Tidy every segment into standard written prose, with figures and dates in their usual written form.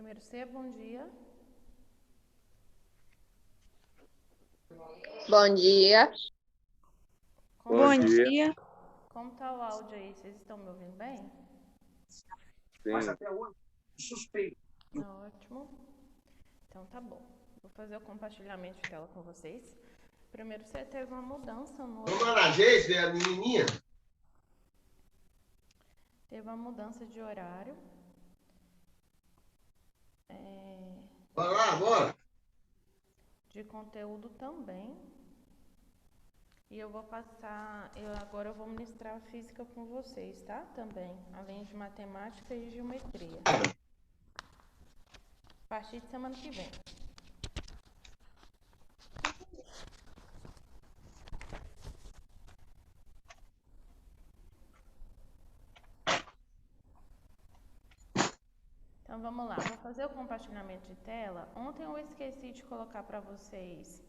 Primeiro C, bom dia. Bom dia. Bom dia. Como tá o áudio aí? Vocês estão me ouvindo bem? Sim. Até hoje, suspeito. Ótimo. Então tá bom. Vou fazer o compartilhamento de tela com vocês. Primeiro C teve uma mudança no... Vamos lá, gente, a menininha. Teve uma mudança de horário. Bora lá, bora. De conteúdo também. E eu vou passar, agora eu vou ministrar física com vocês, tá? Também, além de matemática e geometria. A partir de semana que vem. Então vamos lá, vou fazer o compartilhamento de tela. Ontem eu esqueci de colocar para vocês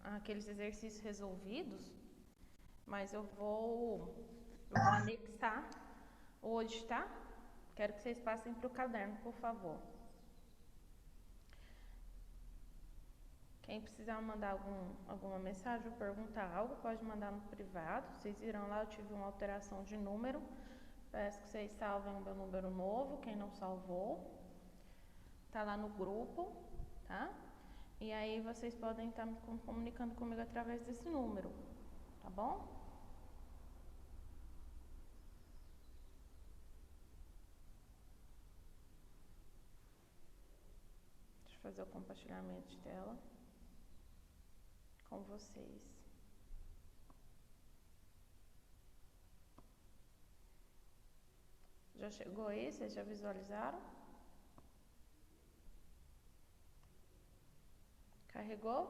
aqueles exercícios resolvidos, mas eu vou anexar hoje, tá? Quero que vocês passem para o caderno, por favor. Quem precisar mandar alguma mensagem ou perguntar algo, pode mandar no privado. Vocês viram lá, eu tive uma alteração de número. Peço que vocês salvem o meu número novo, quem não salvou. Tá lá no grupo, tá? E aí vocês podem estar comunicando comigo através desse número, tá bom? Deixa eu fazer o compartilhamento de tela com vocês. Já chegou aí? Vocês já visualizaram? Carregou?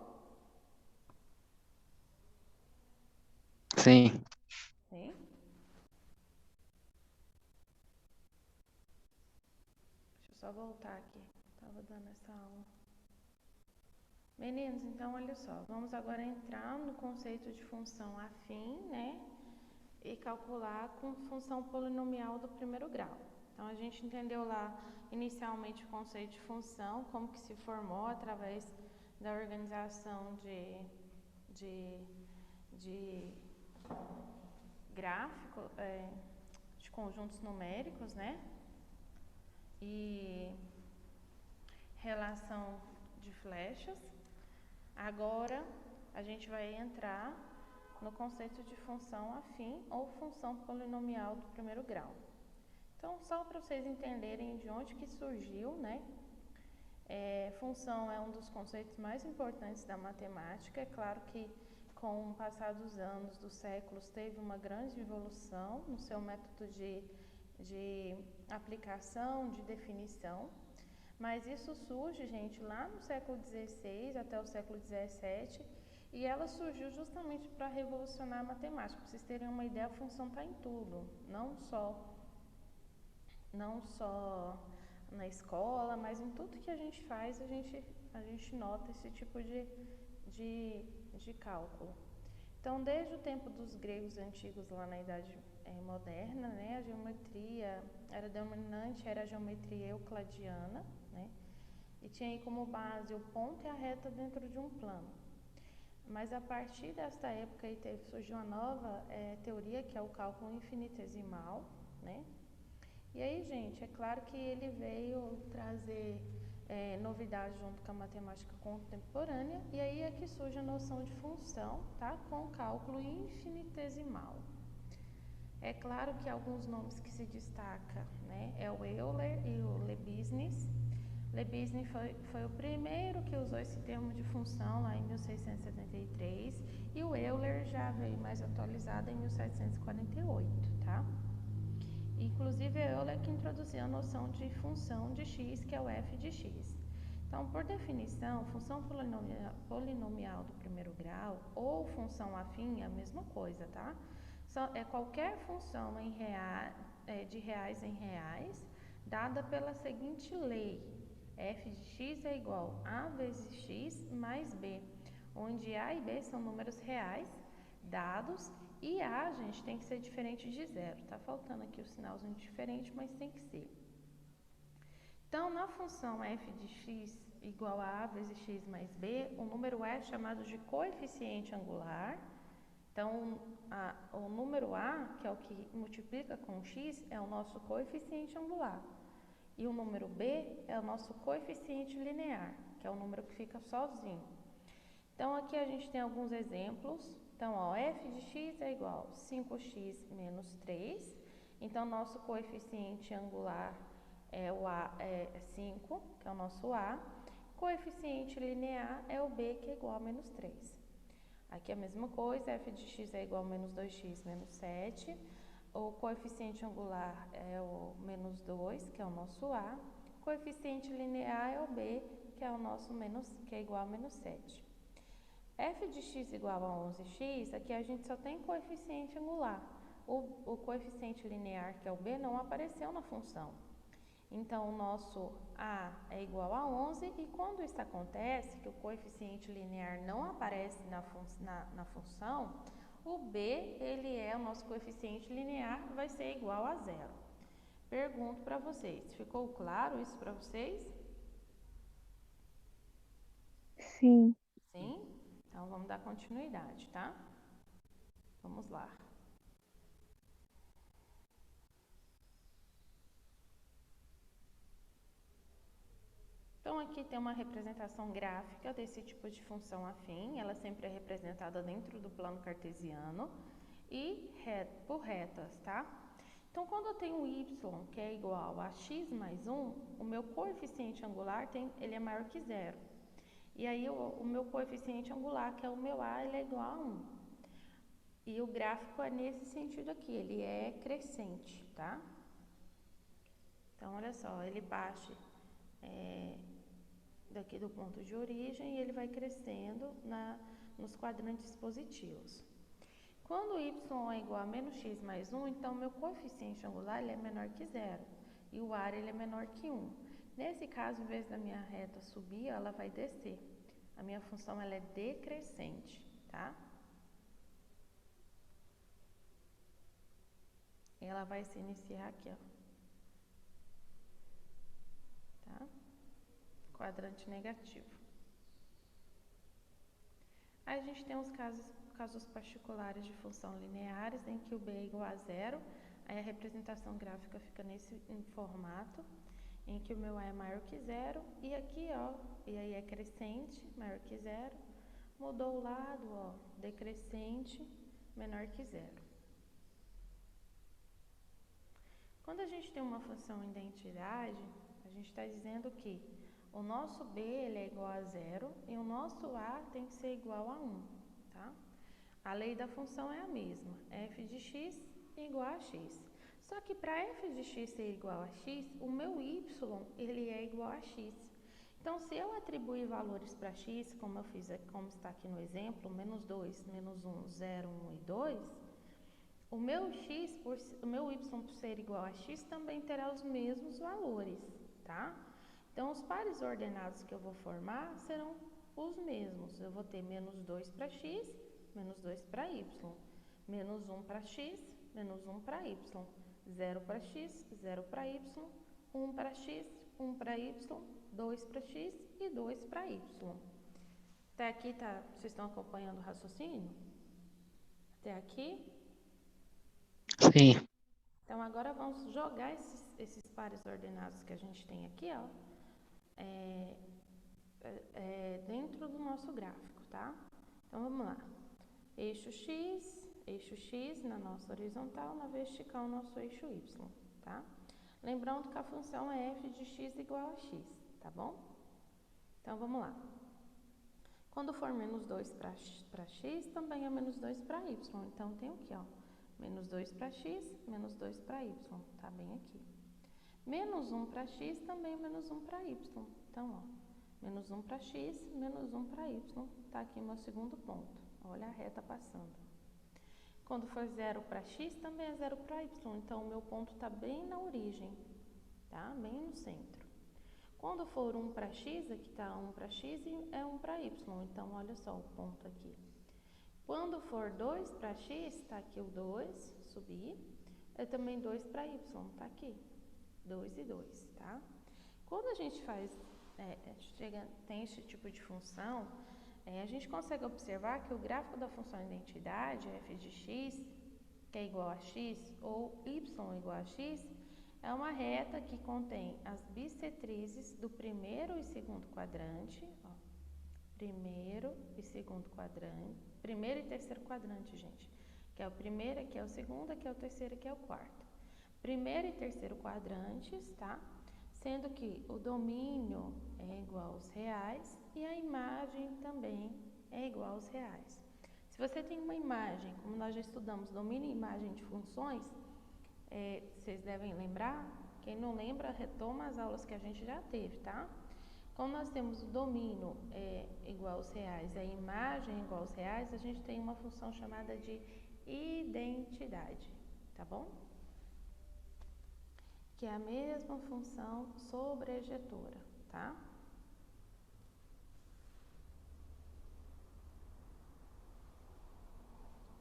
Sim. Sim? Deixa eu só voltar aqui. Estava dando essa aula. Meninos, então olha só. Vamos agora entrar no conceito de função afim, né? E calcular com função polinomial do primeiro grau. Então, a gente entendeu lá inicialmente o conceito de função, como que se formou através da organização de gráfico, de conjuntos numéricos, né? E relação de flechas. Agora, a gente vai entrar no conceito de função afim ou função polinomial do primeiro grau. Então, só para vocês entenderem de onde que surgiu, né? Função é um dos conceitos mais importantes da matemática. É claro que com o passar dos anos, dos séculos, teve uma grande evolução no seu método de aplicação, de definição. Mas isso surge, gente, lá no século XVI até o século XVII, e ela surgiu justamente para revolucionar a matemática. Para vocês terem uma ideia, a função está em tudo, não só na escola, mas em tudo que a gente faz, a gente nota esse tipo de cálculo. Então, desde o tempo dos gregos antigos, lá na Idade Moderna, né, a geometria era dominante, era a geometria euclidiana, né, e tinha aí como base o ponto e a reta dentro de um plano. Mas a partir desta época aí surgiu uma nova teoria, que é o cálculo infinitesimal, né? E aí, gente, é claro que ele veio trazer novidades junto com a matemática contemporânea, e aí é que surge a noção de função, tá? Com o cálculo infinitesimal. É claro que alguns nomes que se destacam, né? É o Euler e o Leibniz. Leibniz foi o primeiro que usou esse termo de função lá em 1673, e o Euler já veio mais atualizado em 1748, tá? Inclusive, é Euler que introduziu a noção de função de x, que é o f de x. Então, por definição, função polinomial do primeiro grau ou função afim é a mesma coisa, tá? É qualquer função de reais em reais, dada pela seguinte lei: f de x é igual a vezes x mais b, onde a e b são números reais dados, e a, gente, tem que ser diferente de zero. Tá faltando aqui o sinalzinho diferente, mas tem que ser. Então, na função f de x igual a vezes x mais b, o número é chamado de coeficiente angular. Então, o número a, que é o que multiplica com x, é o nosso coeficiente angular. E o número b é o nosso coeficiente linear, que é o número que fica sozinho. Então, aqui a gente tem alguns exemplos. Então, ó, f de x é igual a 5x menos 3. Então, nosso coeficiente angular é o a, é 5, que é o nosso a. Coeficiente linear é o b, que é igual a menos 3. Aqui é a mesma coisa, f de x é igual a menos 2x menos 7. O coeficiente angular é o menos 2, que é o nosso a. Coeficiente linear é o b, que é o nosso que é igual a menos 7. F de x igual a 11x, aqui a gente só tem coeficiente angular. O coeficiente linear, que é o b, não apareceu na função. Então, o nosso a é igual a 11 e quando isso acontece, que o coeficiente linear não aparece na função, o b, ele é o nosso coeficiente linear, vai ser igual a 0. Pergunto para vocês, ficou claro isso para vocês? Sim. Sim? Então, vamos dar continuidade, tá? Vamos lá. Então, aqui tem uma representação gráfica desse tipo de função afim. Ela sempre é representada dentro do plano cartesiano e por retas, tá? Então, quando eu tenho y, que é igual a x mais 1, o meu coeficiente angular ele é maior que 0. E aí, o meu coeficiente angular, que é o meu a, ele é igual a 1. E o gráfico é nesse sentido aqui, ele é crescente, tá? Então, olha só, ele parte daqui do ponto de origem e ele vai crescendo nos quadrantes positivos. Quando y é igual a menos x mais 1, então meu coeficiente angular ele é menor que 0 e o ar ele é menor que 1. Nesse caso, em vez da minha reta subir, ela vai descer. A minha função ela é decrescente, tá? E ela vai se iniciar aqui, ó. Tá? Quadrante negativo. Aí a gente tem os casos particulares de função lineares, em que o b é igual a 0, aí a representação gráfica fica nesse formato, em que o meu a é maior que 0, e aqui, ó, e aí é crescente, maior que 0, mudou o lado, ó, decrescente, menor que 0. Quando a gente tem uma função identidade, a gente está dizendo que o nosso b ele é igual a 0 e o nosso a tem que ser igual a 1, tá? A lei da função é a mesma, f de x igual a x. Só que para f de x ser igual a x, o meu y ele é igual a x. Então, se eu atribuir valores para x, como eu fiz, como está aqui no exemplo, menos 2, menos 1, 0, 1 e 2, o meu y por ser igual a x também terá os mesmos valores, tá? Então, os pares ordenados que eu vou formar serão os mesmos. Eu vou ter menos 2 para x, menos 2 para y. Menos 1 para x, menos 1 para y. 0 para x, 0 para y. 1 para x, 1 para y. 2 para x e 2 para y. Até aqui, vocês estão acompanhando o raciocínio? Até aqui? Sim. Então, agora vamos jogar esses pares ordenados que a gente tem aqui, ó, dentro do nosso gráfico, tá? Então, vamos lá. Eixo x na nossa horizontal, na vertical, nosso eixo y, tá? Lembrando que a função é f de x igual a x, tá bom? Então, vamos lá. Quando for menos 2 para x, também é menos 2 para y. Então, tem aqui, ó, menos 2 para x, menos 2 para y, tá bem aqui. Menos 1 para x, também menos 1 para y. Então, ó, menos 1 para x, menos 1 para y, tá aqui meu segundo ponto. Olha a reta passando. Quando for 0 para x, também é 0 para y. Então, o meu ponto está bem na origem, tá? Bem no centro. Quando for 1 para x, aqui está 1 para x e é 1 para y. Então, olha só o ponto aqui. Quando for 2 para x, está aqui o 2, subir. É também 2 para y, está aqui. 2 e 2, tá? Quando a gente tem esse tipo de função, a gente consegue observar que o gráfico da função identidade, f de x, que é igual a x, ou y igual a x, é uma reta que contém as bissetrizes do primeiro e segundo quadrante, ó, primeiro e terceiro quadrante, gente, que é o primeiro, aqui é o segundo, aqui é o terceiro, aqui é o quarto. Primeiro e terceiro quadrantes, tá? Sendo que o domínio é igual aos reais e a imagem também é igual aos reais. Se você tem uma imagem, como nós já estudamos, domínio e imagem de funções, vocês devem lembrar. Quem não lembra, retoma as aulas que a gente já teve, tá? Quando nós temos o domínio igual aos reais e a imagem igual aos reais, a gente tem uma função chamada de identidade, tá bom? Que é a mesma função sobrejetora, tá?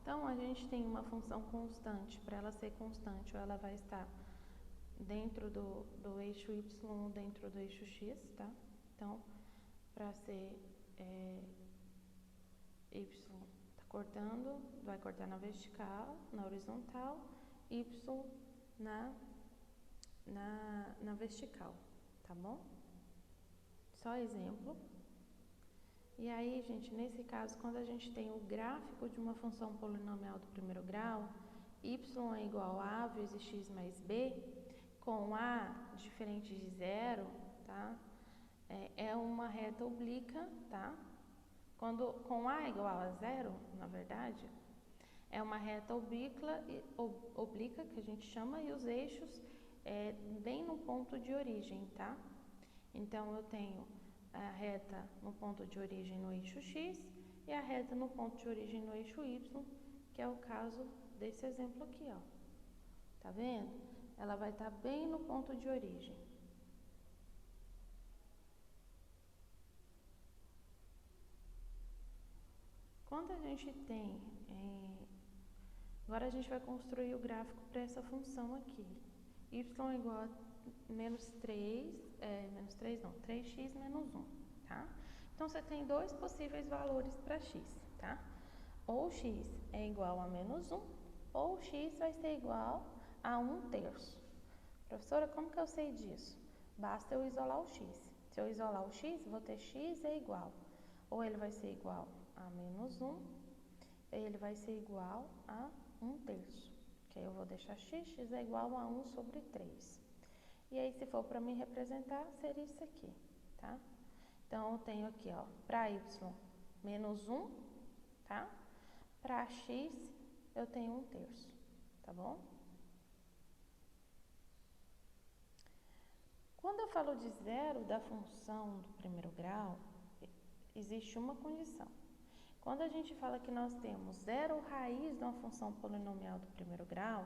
Então, a gente tem uma função constante. Para ela ser constante, ou ela vai estar dentro do eixo y, dentro do eixo x, tá? Então, para ser y tá cortando, vai cortar na vertical, na horizontal, y na vertical, tá bom? Só exemplo. E aí, gente, nesse caso, quando a gente tem o gráfico de uma função polinomial do primeiro grau, y é igual a vezes x mais b, com a diferente de zero, tá? É uma reta oblíqua, tá? Com a igual a zero, na verdade, é uma reta oblíqua, que a gente chama, e os eixos bem no ponto de origem, tá? Então, eu tenho a reta no ponto de origem no eixo x e a reta no ponto de origem no eixo y, que é o caso desse exemplo aqui, ó. Tá vendo? Ela vai estar bem no ponto de origem. Quando a gente tem... Agora a gente vai construir o gráfico para essa função aqui. Y é igual a menos 3x menos 1, tá? Então, você tem dois possíveis valores para x, tá? Ou x é igual a menos 1, ou x vai ser igual a 1/3. Professora, como que eu sei disso? Basta eu isolar o x. Se eu isolar o x, vou ter x é igual. Ou ele vai ser igual a menos 1, ou ele vai ser igual a 1/3. Que aí eu vou deixar x é igual a 1/3. E aí, se for para me representar, seria isso aqui, tá? Então, eu tenho aqui, ó, para y, menos 1, tá? Para x, eu tenho 1/3, tá bom? Quando eu falo de zero da função do primeiro grau, existe uma condição. Quando a gente fala que nós temos zero raiz de uma função polinomial do primeiro grau,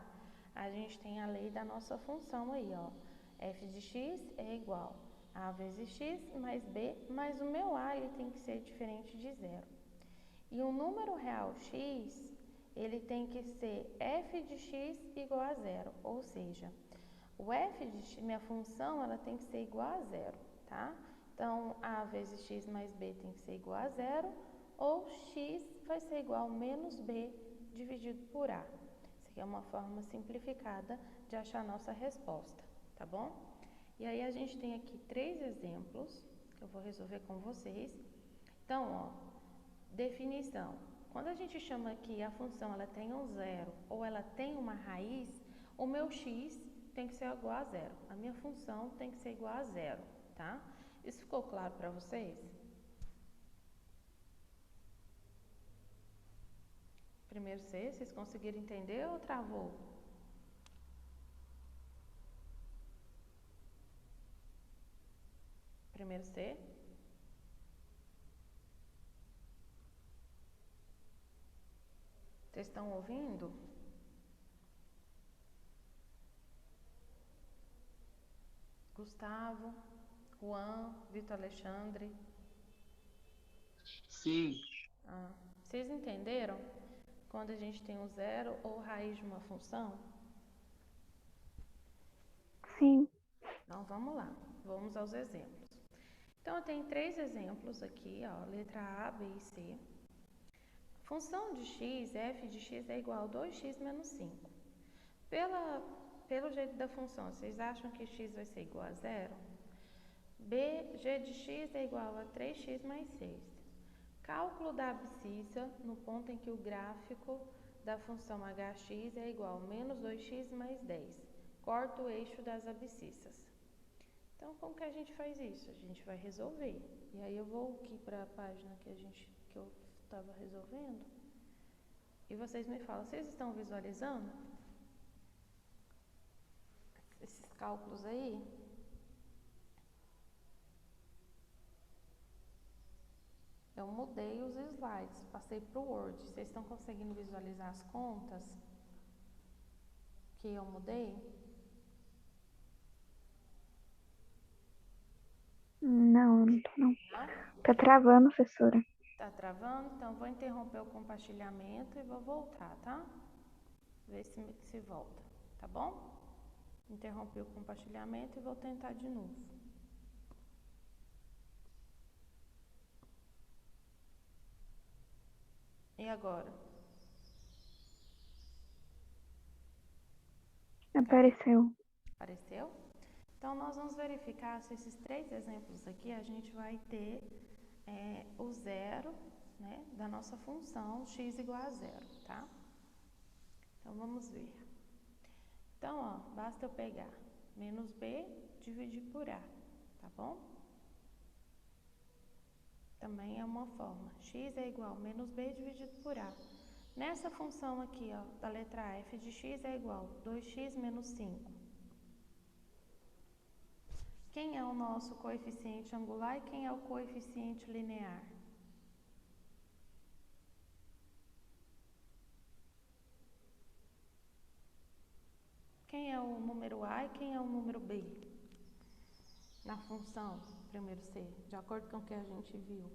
a gente tem a lei da nossa função aí, ó. F de x é igual a vezes x mais b, mas o meu a ele tem que ser diferente de zero. E o número real x, ele tem que ser f de x igual a zero, ou seja, o f de x, minha função, ela tem que ser igual a zero, tá? Então, a vezes x mais b tem que ser igual a zero, ou x vai ser igual a menos b dividido por a. Isso aqui é uma forma simplificada de achar a nossa resposta, tá bom? E aí, a gente tem aqui 3 exemplos que eu vou resolver com vocês. Então, ó, definição. Quando a gente chama que a função ela tem um zero ou ela tem uma raiz, o meu x tem que ser igual a zero. A minha função tem que ser igual a zero, tá? Isso ficou claro para vocês? Primeiro C, vocês conseguiram entender ou travou? Primeiro C. Vocês estão ouvindo? Gustavo, Juan, Vitor Alexandre. Sim. Vocês entenderam? Quando a gente tem um zero ou raiz de uma função? Sim. Então, vamos lá. Vamos aos exemplos. Então, eu tenho 3 exemplos aqui, ó, letra A, B e C. Função de x, f de x é igual a 2x menos 5. Pelo jeito da função, vocês acham que x vai ser igual a 0? g de x é igual a 3x mais 6. Cálculo da abscissa no ponto em que o gráfico da função hx é igual a menos 2x mais 10. Corta o eixo das abscissas. Então, como que a gente faz isso? A gente vai resolver. E aí eu vou aqui para a página que eu estava resolvendo. E vocês me falam, vocês estão visualizando esses cálculos aí? Eu mudei os slides, passei para o Word. Vocês estão conseguindo visualizar as contas que eu mudei? Não, não tô não. Tá travando, professora. Tá travando? Então, vou interromper o compartilhamento e vou voltar, tá? Ver se volta, tá bom? Interrompi o compartilhamento e vou tentar de novo. E agora? Apareceu. Apareceu? Então, nós vamos verificar se esses 3 exemplos aqui a gente vai ter o zero, né, da nossa função x igual a 0, tá? Então, vamos ver. Então, ó, basta eu pegar menos b, dividir por a, tá bom? Também é uma forma. X é igual a menos b dividido por a. Nessa função aqui, ó, da letra A, f de x é igual a 2x menos 5. Quem é o nosso coeficiente angular e quem é o coeficiente linear? Quem é o número A e quem é o número B? Na função, primeiro C, de acordo com o que a gente viu.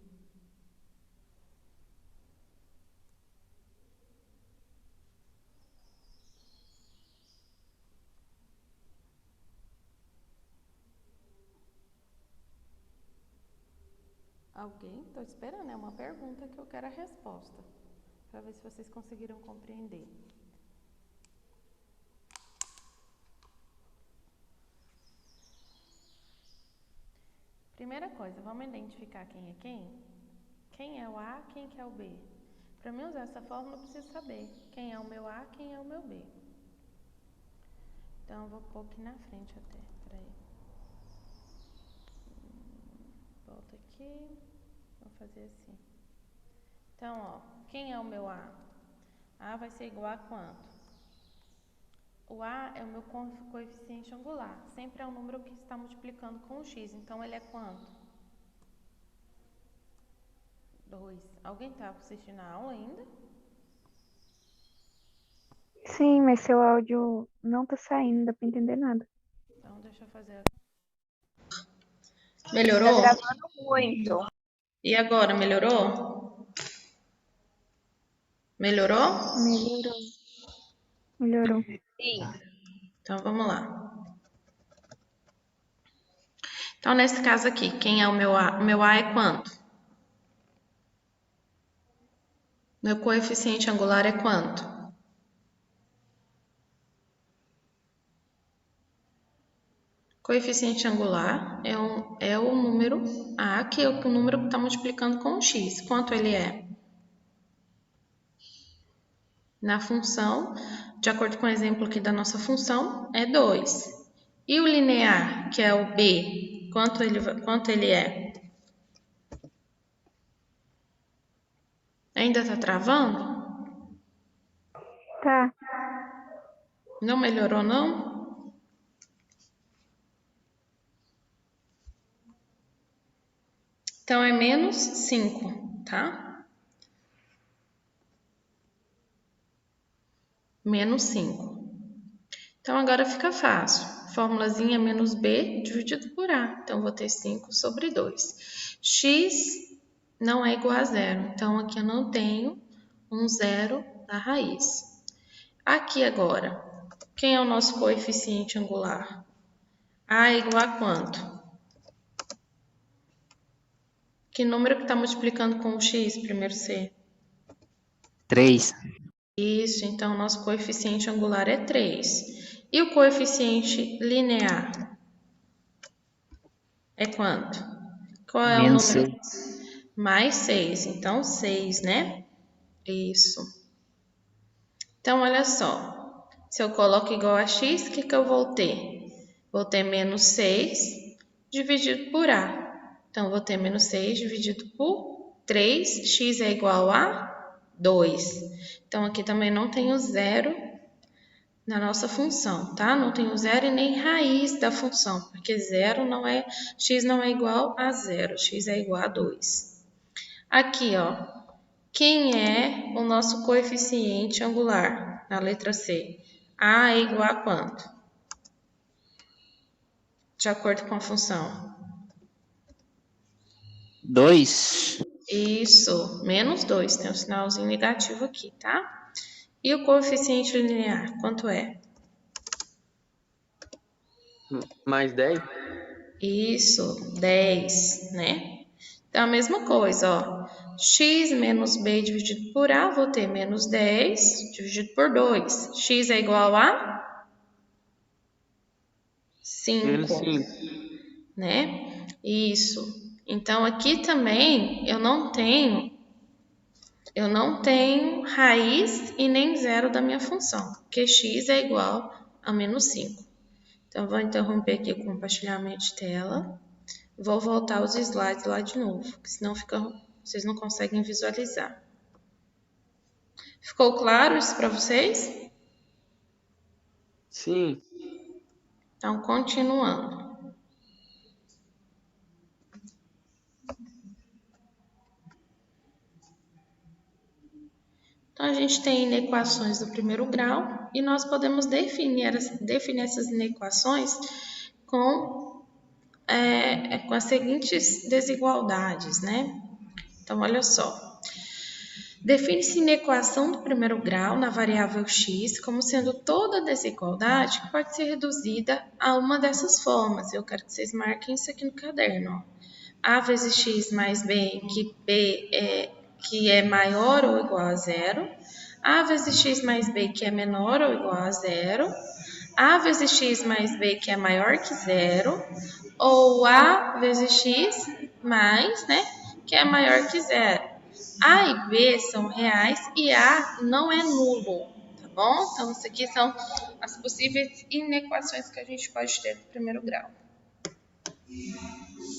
Alguém? Estou esperando, é uma pergunta que eu quero a resposta, para ver se vocês conseguiram compreender. Primeira coisa, vamos identificar quem é quem? Quem é o A, quem que é o B? Para mim usar essa fórmula, eu preciso saber quem é o meu A, quem é o meu B. Então, eu vou pôr aqui na frente até, peraí. Volta aqui, vou fazer assim. Então, ó, quem é o meu A? A vai ser igual a quanto? O A é o meu coeficiente angular, sempre é o número que está multiplicando com o x, então ele é quanto? 2. Alguém está assistindo a aula ainda? Sim, mas seu áudio não tá saindo, não dá pra entender nada. Então, deixa eu fazer. Melhorou? Tá travando muito. E agora, melhorou? Melhorou? Melhorou. Sim. Então, vamos lá. Então, nesse caso aqui, quem é o meu A? O meu A é quanto? Meu coeficiente angular é quanto? Coeficiente angular é o número A, que é o número que está multiplicando com o x. Quanto ele é? Na função, de acordo com o exemplo aqui da nossa função, é 2. E o linear, que é o B, quanto ele é? Ainda está travando? Tá. Não melhorou, não? Então, é menos 5, tá? Menos 5. Então, agora fica fácil. Formulazinha menos b dividido por a. Então, vou ter 5 sobre 2. X não é igual a 0. Então, aqui eu não tenho um zero na raiz. Aqui agora, quem é o nosso coeficiente angular? A é igual a quanto? Que número que está multiplicando com o x, primeiro C? 3. Isso, então nosso coeficiente angular é 3. E o coeficiente linear é quanto? Qual é o Menos número? 6. Mais 6, então 6, né? Isso. Então, olha só. Se eu coloco igual a x, o que eu vou ter? Vou ter menos 6 dividido por a. Então, vou ter menos 6 dividido por 3. X é igual a 2. Então, aqui também não tem o zero na nossa função, tá? Não tem o zero e nem raiz da função, porque zero não é, x não é igual a zero, x é igual a 2. Aqui, ó, quem é o nosso coeficiente angular na letra C? A é igual a quanto? De acordo com a função. 2. Isso, menos 2, tem um sinalzinho negativo aqui, tá? E o coeficiente linear, quanto é? Mais 10. Isso, 10, né? Então, a mesma coisa, ó. X menos b dividido por a, vou ter menos 10 dividido por 2. X é igual a Menos 5, 5. né? Isso. Então, aqui também eu não tenho raiz e nem zero da minha função, porque x é igual a menos 5. Então, vou interromper aqui o compartilhamento de tela. Vou voltar os slides lá de novo, porque senão vocês não conseguem visualizar. Ficou claro isso para vocês? Sim. Então, continuando. Então, a gente tem inequações do primeiro grau e nós podemos definir essas inequações com as seguintes desigualdades, né? Então, olha só. Define-se inequação do primeiro grau na variável x como sendo toda desigualdade que pode ser reduzida a uma dessas formas. Eu quero que vocês marquem isso aqui no caderno. Ó. A vezes x mais b, que é maior ou igual a zero. A vezes x mais b, que é menor ou igual a zero. A vezes x mais b, que é maior que zero. Ou a vezes x mais, né, que é maior que zero. A e B são reais e A não é nulo, tá bom? Então, isso aqui são as possíveis inequações que a gente pode ter no primeiro grau,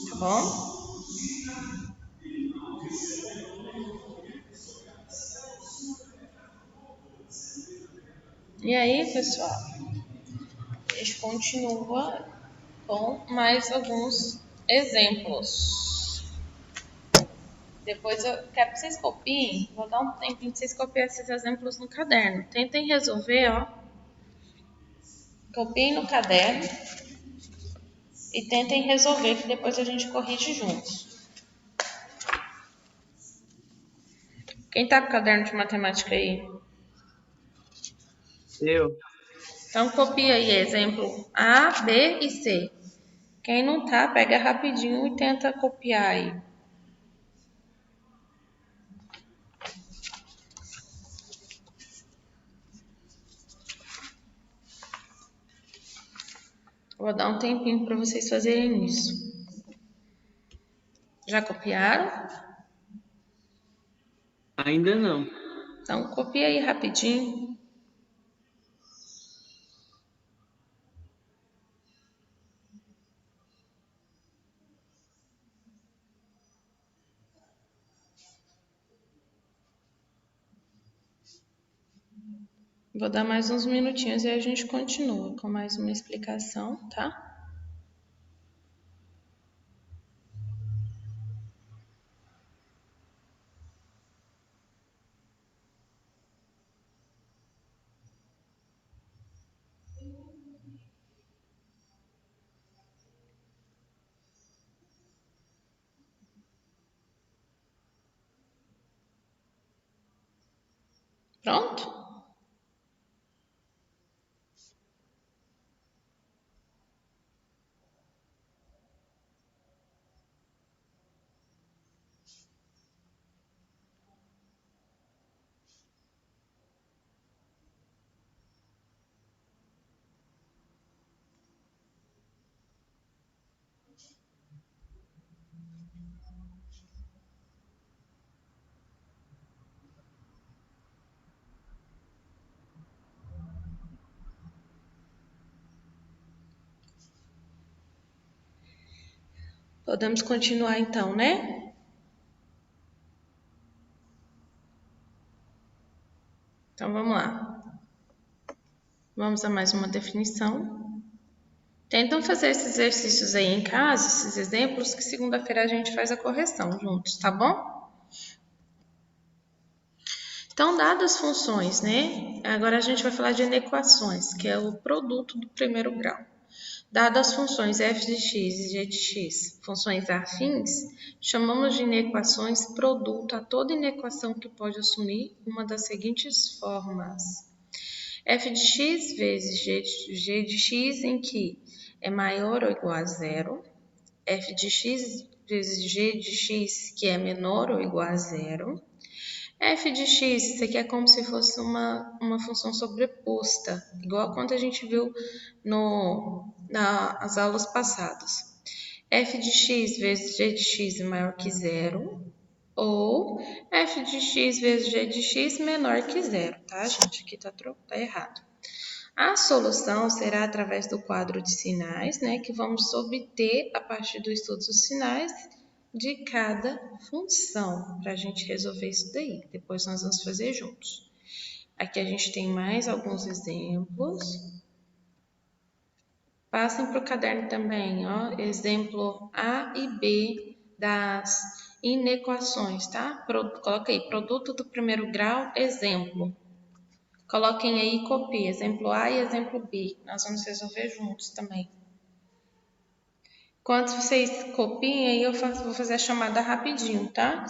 tá bom? E aí, pessoal, a gente continua com mais alguns exemplos. Depois eu quero que vocês copiem, vou dar um tempinho para vocês copiarem esses exemplos no caderno. Tentem resolver, ó. Copiem no caderno e tentem resolver, que depois a gente corrige juntos. Quem tá com o caderno de matemática aí? Eu. Então, copia aí exemplo A, B e C. Quem não tá, pega rapidinho e tenta copiar aí. Vou dar um tempinho para vocês fazerem isso. Já copiaram? Ainda não. Então, copia aí rapidinho. Vou dar mais uns minutinhos e aí a gente continua com mais uma explicação, tá? Pronto? Podemos continuar então, né? Então vamos lá. Vamos a mais uma definição. Tentam fazer esses exercícios aí em casa, esses exemplos, que segunda-feira a gente faz a correção juntos, tá bom? Então, dadas as funções, né? Agora a gente vai falar de inequações, que é o produto do primeiro grau. Dadas as funções f de x e g de x, funções afins, chamamos de inequações produto a toda inequação que pode assumir uma das seguintes formas. F de x vezes g de x em que é maior ou igual a zero, f de x vezes g de x que é menor ou igual a zero, f de x, isso aqui é como se fosse uma função sobreposta, igual quando a gente viu nas aulas passadas. F de x vezes g de x é maior que zero, ou f de x vezes g de x menor que zero, tá, gente? Aqui tá errado. A solução será através do quadro de sinais, né, que vamos obter a partir do estudo dos sinais de cada função, para a gente resolver isso daí. Depois nós vamos fazer juntos. Aqui a gente tem mais alguns exemplos. Passem para o caderno também, ó, exemplo A e B das inequações, tá? Coloca aí, produto do primeiro grau, exemplo. Coloquem aí e copiem, exemplo A e exemplo B. Nós vamos resolver juntos também. Enquanto vocês copiem, aí eu vou fazer a chamada rapidinho, tá?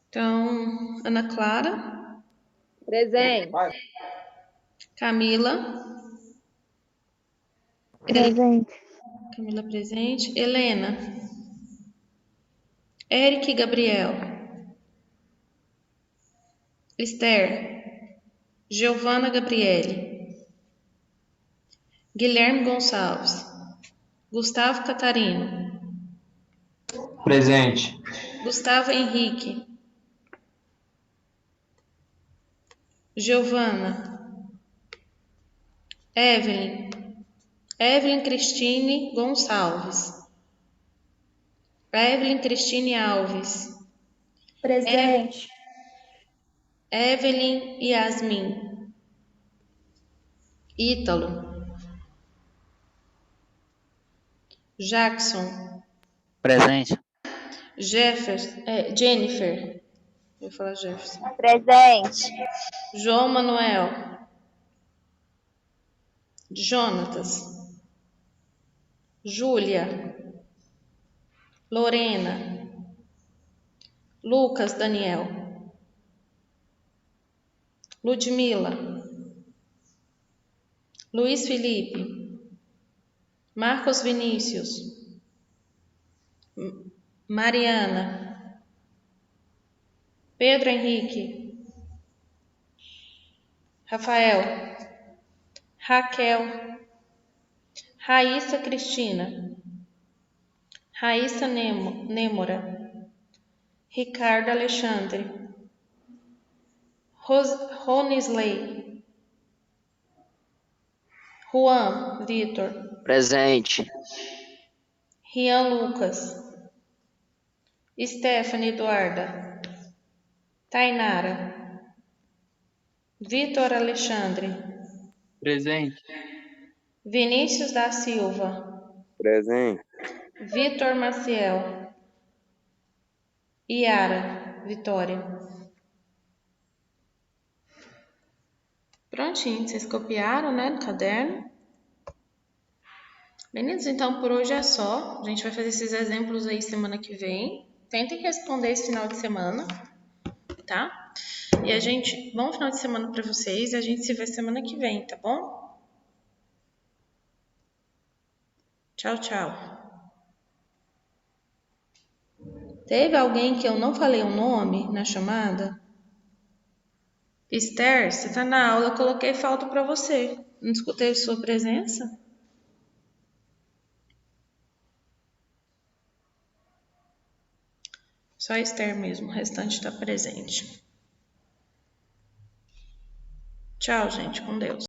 Então, Ana Clara. Presente. Camila. Presente. Camila presente. Helena. Eric e Gabriel. Esther. Giovana Gabriele. Guilherme Gonçalves. Gustavo Catarino. Presente. Gustavo Henrique. Giovana. Evelyn. Evelyn Cristine Gonçalves. Evelyn Cristine Alves. Presente. Evelyn Yasmin. Ítalo. Jackson. Presente. Jennifer. Eu vou falar Jefferson. Presente. João Manuel. Jonatas. Júlia. Lorena. Lucas Daniel. Ludmila. Luiz Felipe. Marcos Vinícius. Mariana. Pedro Henrique. Rafael. Raquel. Raíssa Cristina. Raíssa Nêmora. Ricardo Alexandre. Ronisley. Juan Vitor. Presente. Rian Lucas. Stephanie Eduarda. Tainara. Vitor Alexandre. Presente. Vinícius da Silva. Presente. Vitor Maciel. Iara Vitória. Prontinho, vocês copiaram, né, no caderno? Meninos, então por hoje é só. A gente vai fazer esses exemplos aí semana que vem. Tentem responder esse final de semana, tá? E bom final de semana para vocês e a gente se vê semana que vem, tá bom? Tchau, tchau. Teve alguém que eu não falei o nome na chamada? Esther, você tá na aula, eu coloquei falta para você. Não escutei sua presença? Só Esther mesmo, o restante está presente. Tchau, gente, com Deus.